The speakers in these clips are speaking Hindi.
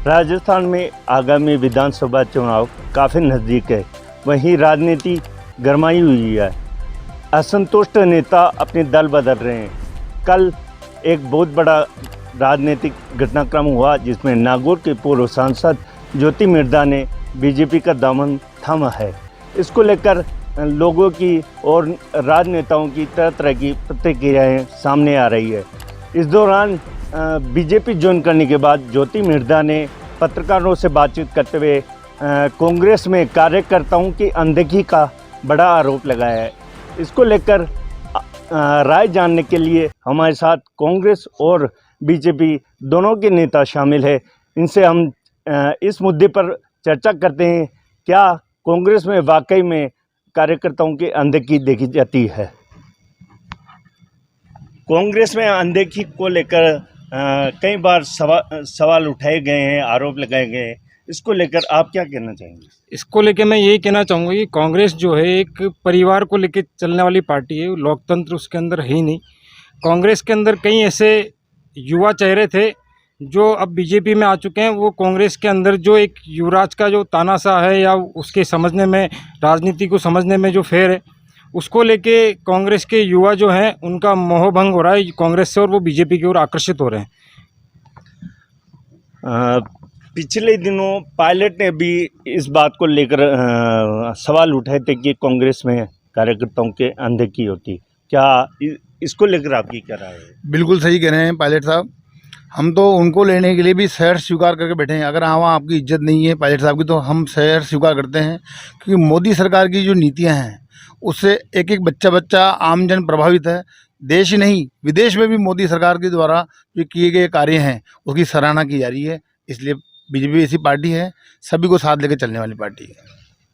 राजस्थान में आगामी विधानसभा चुनाव काफ़ी नज़दीक है। वहीं राजनीति गरमाई हुई है। असंतुष्ट नेता अपने दल बदल रहे हैं। कल एक बहुत बड़ा राजनीतिक घटनाक्रम हुआ जिसमें नागौर के पूर्व सांसद ज्योति मिर्धा ने बीजेपी का दामन थामा है। इसको लेकर लोगों की और राजनेताओं की तरह तरह की प्रतिक्रियाएं सामने आ रही है। इस दौरान बीजेपी ज्वाइन करने के बाद ज्योति मिर्धा ने पत्रकारों से बातचीत करते हुए कांग्रेस में कार्यकर्ताओं की अनदेखी का बड़ा आरोप लगाया है। इसको लेकर राय जानने के लिए हमारे साथ कांग्रेस और बीजेपी दोनों के नेता शामिल है। इनसे हम इस मुद्दे पर चर्चा करते हैं। क्या कांग्रेस में वाकई में कार्यकर्ताओं की अनदेखी देखी जाती है? कांग्रेस में अनदेखी को लेकर कई बार सवाल उठाए गए हैं, आरोप लगाए गए हैं। इसको लेकर आप क्या कहना चाहेंगे? इसको लेकर मैं यही कहना चाहूँगा कि कांग्रेस जो है एक परिवार को लेकर चलने वाली पार्टी है। लोकतंत्र उसके अंदर है ही नहीं। कांग्रेस के अंदर कई ऐसे युवा चेहरे थे जो अब बीजेपी में आ चुके हैं। वो कांग्रेस के अंदर जो एक युवराज का जो तानाशाह है या उसके समझने में, राजनीति को समझने में जो फेर है, उसको लेके कांग्रेस के युवा जो हैं उनका मोहभंग हो रहा है कांग्रेस से और वो बीजेपी की ओर आकर्षित हो रहे हैं। पिछले दिनों पायलट ने भी इस बात को लेकर सवाल उठाए थे कि कांग्रेस में कार्यकर्ताओं के अनदेखी होती। क्या इसको लेकर आपकी क्या राय है? बिल्कुल सही कह रहे हैं पायलट साहब। हम तो उनको लेने के लिए भी शहर स्वीकार करके बैठे हैं। अगर वहाँ आपकी इज्जत नहीं है पायलट साहब की तो हम शहर स्वीकार करते हैं, क्योंकि मोदी सरकार की जो नीतियाँ हैं उससे एक एक बच्चा आमजन प्रभावित है। देश ही नहीं विदेश में भी मोदी सरकार के द्वारा जो किए गए कार्य हैं उसकी सराहना की जा रही है। इसलिए बीजेपी ऐसी पार्टी है, सभी को साथ लेकर चलने वाली पार्टी है।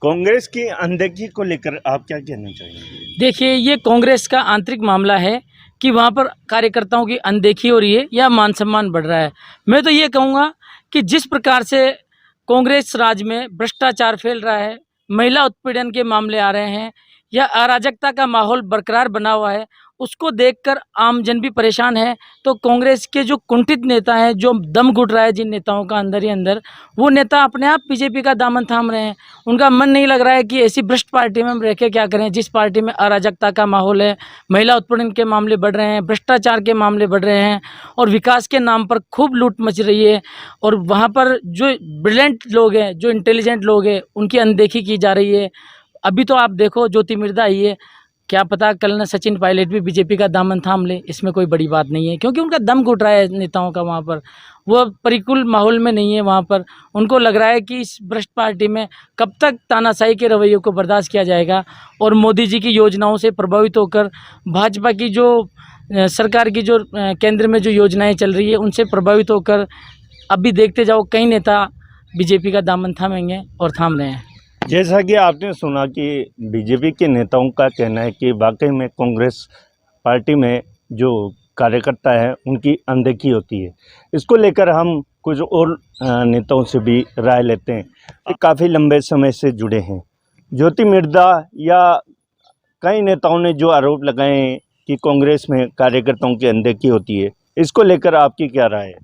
कांग्रेस की अनदेखी को लेकर आप क्या कहना चाहेंगे? देखिए, ये कांग्रेस का आंतरिक मामला है कि वहाँ पर कार्यकर्ताओं की अनदेखी हो रही है या मान सम्मान बढ़ रहा है। मैं तो ये कहूँगा कि जिस प्रकार से कांग्रेस राज में भ्रष्टाचार फैल रहा है, महिला उत्पीड़न के मामले आ रहे हैं या अराजकता का माहौल बरकरार बना हुआ है, उसको देखकर आम जन भी परेशान है। तो कांग्रेस के जो कुंठित नेता हैं, जो दम घुट रहा है जिन नेताओं का अंदर ही अंदर, वो नेता अपने आप बीजेपी का दामन थाम रहे हैं। उनका मन नहीं लग रहा है कि ऐसी भ्रष्ट पार्टी में हम रह के क्या करें, जिस पार्टी में अराजकता का माहौल है, महिला उत्पीड़न के मामले बढ़ रहे हैं, भ्रष्टाचार के मामले बढ़ रहे हैं और विकास के नाम पर खूब लूट मच रही है। और वहाँ पर जो ब्रिलियंट लोग हैं, जो इंटेलिजेंट लोग हैं, उनकी अनदेखी की जा रही है। अभी तो आप देखो ज्योति मिर्धा आई है, क्या पता कल न सचिन पायलट भी बीजेपी का दामन थाम ले। इसमें कोई बड़ी बात नहीं है, क्योंकि उनका दम घुट रहा है नेताओं का। वहाँ पर वो परिकुल माहौल में नहीं है। वहाँ पर उनको लग रहा है कि इस भ्रष्ट पार्टी में कब तक तानाशाही के रवैये को बर्दाश्त किया जाएगा और मोदी जी की योजनाओं से प्रभावित होकर भाजपा की जो सरकार की जो केंद्र में जो योजनाएँ चल रही है उनसे प्रभावित होकर अभी देखते जाओ कई नेता बीजेपी का दामन थामेंगे और थाम रहे हैं। जैसा कि आपने सुना कि बीजेपी के नेताओं का कहना है कि वाकई में कांग्रेस पार्टी में जो कार्यकर्ता है उनकी अनदेखी होती है। इसको लेकर हम कुछ और नेताओं से भी राय लेते हैं कि काफ़ी लंबे समय से जुड़े हैं। ज्योति मिर्धा या कई नेताओं ने जो आरोप लगाए हैं कि कांग्रेस में कार्यकर्ताओं की अनदेखी होती है, इसको लेकर आपकी क्या राय है?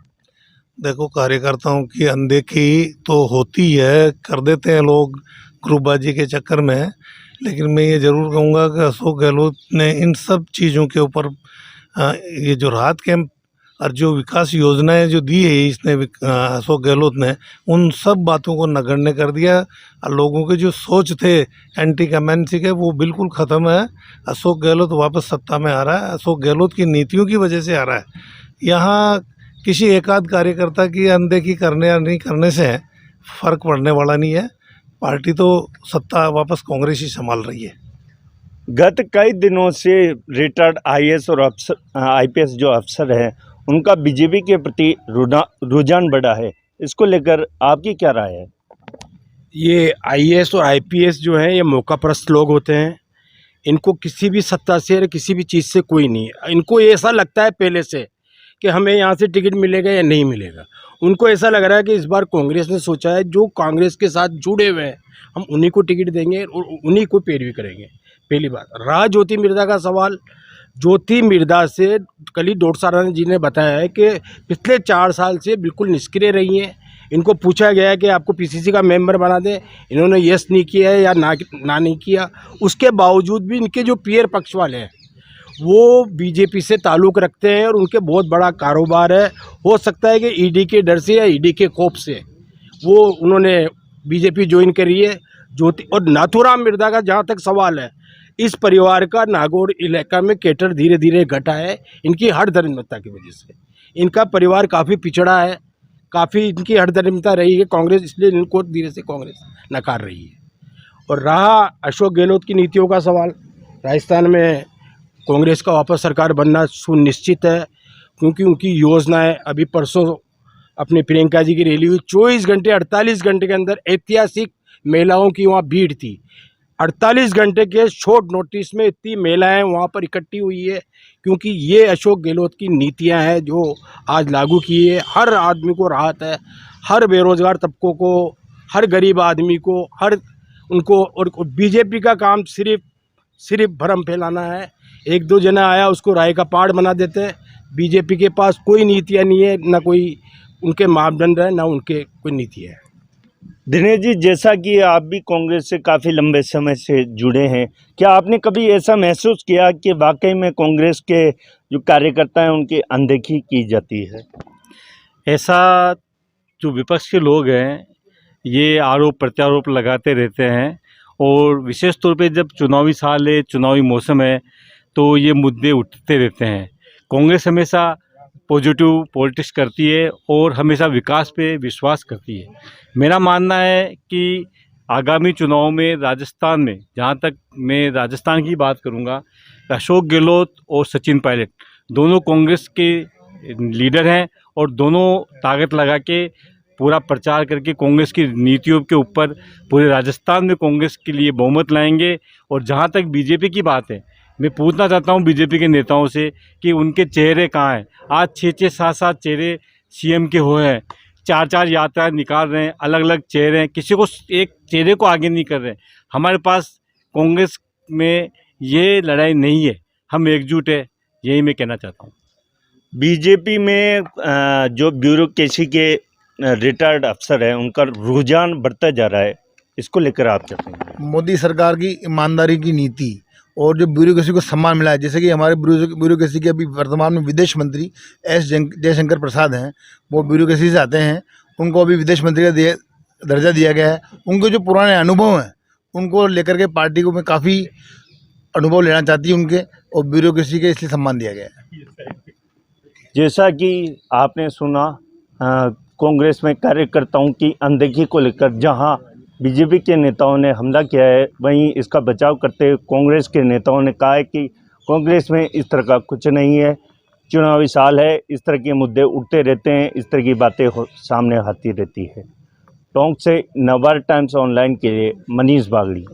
देखो, कार्यकर्ताओं की अनदेखी तो होती है, कर देते हैं लोग ग्रुपबाजी के चक्कर में। लेकिन मैं ये ज़रूर कहूँगा कि अशोक गहलोत ने इन सब चीज़ों के ऊपर ये जो राहत कैंप और जो विकास योजनाएं जो दी है इसने अशोक गहलोत ने, उन सब बातों को नगण्य कर दिया। और लोगों के जो सोच थे एंटी कमेंसी के, वो बिल्कुल ख़त्म है। अशोक गहलोत वापस सत्ता में आ रहा है। अशोक गहलोत की नीतियों की वजह से आ रहा है। यहाँ किसी एकाध कार्यकर्ता की अनदेखी करने या नहीं करने से फ़र्क पड़ने वाला नहीं है। पार्टी तो सत्ता वापस कांग्रेस ही संभाल रही है। गत कई दिनों से रिटायर्ड आईएएस और आईपीएस जो अफसर हैं उनका बीजेपी के प्रति रुझान बढ़ा है। इसको लेकर आपकी क्या राय है? ये आईएएस और आईपीएस जो हैं ये मौकापरस्त लोग होते हैं। इनको किसी भी सत्ता से या किसी भी चीज़ से कोई नहीं है। इनको ऐसा लगता है पहले से कि हमें यहाँ से टिकट मिलेगा या नहीं मिलेगा। उनको ऐसा लग रहा है कि इस बार कांग्रेस ने सोचा है जो कांग्रेस के साथ जुड़े हुए हैं हम उन्हीं को टिकट देंगे और उन्हीं को पैरवी करेंगे। पहली बात रहा ज्योति मिर्धा का सवाल। ज्योति मिर्धा से कल ही डॉक्टर साराना जी ने बताया है कि पिछले 4 साल से बिल्कुल निष्क्रिय रही हैं। इनको पूछा गया है कि आपको पीसीसी का मेंबर बना दें, इन्होंने यस नहीं किया है या ना नहीं किया। उसके बावजूद भी इनके जो पीयर पक्ष वाले हैं वो बीजेपी से ताल्लुक़ रखते हैं और उनके बहुत बड़ा कारोबार है। हो सकता है कि ईडी के डर से या ईडी के खौफ से वो उन्होंने बीजेपी ज्वाइन करी है। ज्योति और नाथूराम मिर्जा का जहाँ तक सवाल है, इस परिवार का नागौर इलाका में केटर धीरे धीरे घटा है इनकी हठ धर्मिता की वजह से। इनका परिवार काफ़ी पिछड़ा है, काफ़ी इनकी हठ धर्मिता रही है कांग्रेस, इसलिए इनको धीरे से कांग्रेस नकार रही है। और रहा अशोक गहलोत की नीतियों का सवाल, राजस्थान में कांग्रेस का वापस सरकार बनना सुनिश्चित है, क्योंकि उनकी योजनाएं अभी परसों अपने प्रियंका जी की रैली हुई, 24 घंटे 48 घंटे के अंदर ऐतिहासिक महिलाओं की वहाँ भीड़ थी। 48 घंटे के शॉर्ट नोटिस में इतनी महिलाएं वहाँ पर इकट्ठी हुई है, क्योंकि ये अशोक गहलोत की नीतियां हैं जो आज लागू की है। हर आदमी को राहत है, हर बेरोजगार तबकों को, हर गरीब आदमी को, हर उनको। और बीजेपी का काम सिर्फ भ्रम फैलाना है। एक दो जना आया उसको राय का पहाड़ बना देते हैं। बीजेपी के पास कोई नीतियाँ नहीं है, ना कोई उनके मापदंड है, ना उनके कोई नीति है। दिनेश जी, जैसा कि आप भी कांग्रेस से काफ़ी लंबे समय से जुड़े हैं, क्या आपने कभी ऐसा महसूस किया कि वाकई में कांग्रेस के जो कार्यकर्ता हैं उनकी अनदेखी की जाती है? ऐसा जो विपक्ष के लोग हैं ये आरोप प्रत्यारोप लगाते रहते हैं, और विशेष तौर पे जब चुनावी साल है, चुनावी मौसम है, तो ये मुद्दे उठते रहते हैं। कांग्रेस हमेशा पॉजिटिव पॉलिटिक्स करती है और हमेशा विकास पे विश्वास करती है। मेरा मानना है कि आगामी चुनाव में राजस्थान में, जहाँ तक मैं राजस्थान की बात करूँगा, अशोक गहलोत और सचिन पायलट दोनों कांग्रेस के लीडर हैं और दोनों ताकत लगा के पूरा प्रचार करके कांग्रेस की नीतियों के ऊपर पूरे राजस्थान में कांग्रेस के लिए बहुमत लाएंगे। और जहाँ तक बीजेपी की बात है, मैं पूछना चाहता हूँ बीजेपी के नेताओं से कि उनके चेहरे कहाँ हैं। आज 6-6 7-7 चेहरे सीएम के हुए हैं, 4-4 यात्राएं निकाल रहे हैं, अलग अलग चेहरे हैं, किसी को एक चेहरे को आगे नहीं कर रहे हैं। हमारे पास कांग्रेस में ये लड़ाई नहीं है, हम एकजुट है, यही मैं कहना चाहता हूँ। बीजेपी में जो ब्यूरोक्रेसी के रिटायर्ड अफसर हैं उनका रुझान बढ़ता जा रहा है, इसको लेकर आप क्या कहेंगे? मोदी सरकार की ईमानदारी की नीति और जो ब्यूरोक्रेसी को सम्मान मिला है, जैसे कि हमारे ब्यूरोक्रेसी के अभी वर्तमान में विदेश मंत्री जयशंकर प्रसाद हैं, वो ब्यूरोक्रेसी से आते हैं, उनको अभी विदेश मंत्री का दर्जा दिया गया है। उनके जो पुराने अनुभव हैं उनको लेकर के पार्टी को में काफ़ी अनुभव लेना चाहती है उनके, और ब्यूरोक्रेसी के इसलिए सम्मान दिया गया है। जैसा कि आपने सुना, कांग्रेस में कार्यकर्ताओं की अनदेखी को लेकर जहां बीजेपी के नेताओं ने हमला किया है, वहीं इसका बचाव करते हुए कांग्रेस के नेताओं ने कहा है कि कांग्रेस में इस तरह का कुछ नहीं है, चुनावी साल है, इस तरह के मुद्दे उठते रहते हैं, इस तरह की बातें सामने आती रहती है। टोंक से नवभारत टाइम्स ऑनलाइन के लिए मनीष बागड़ी।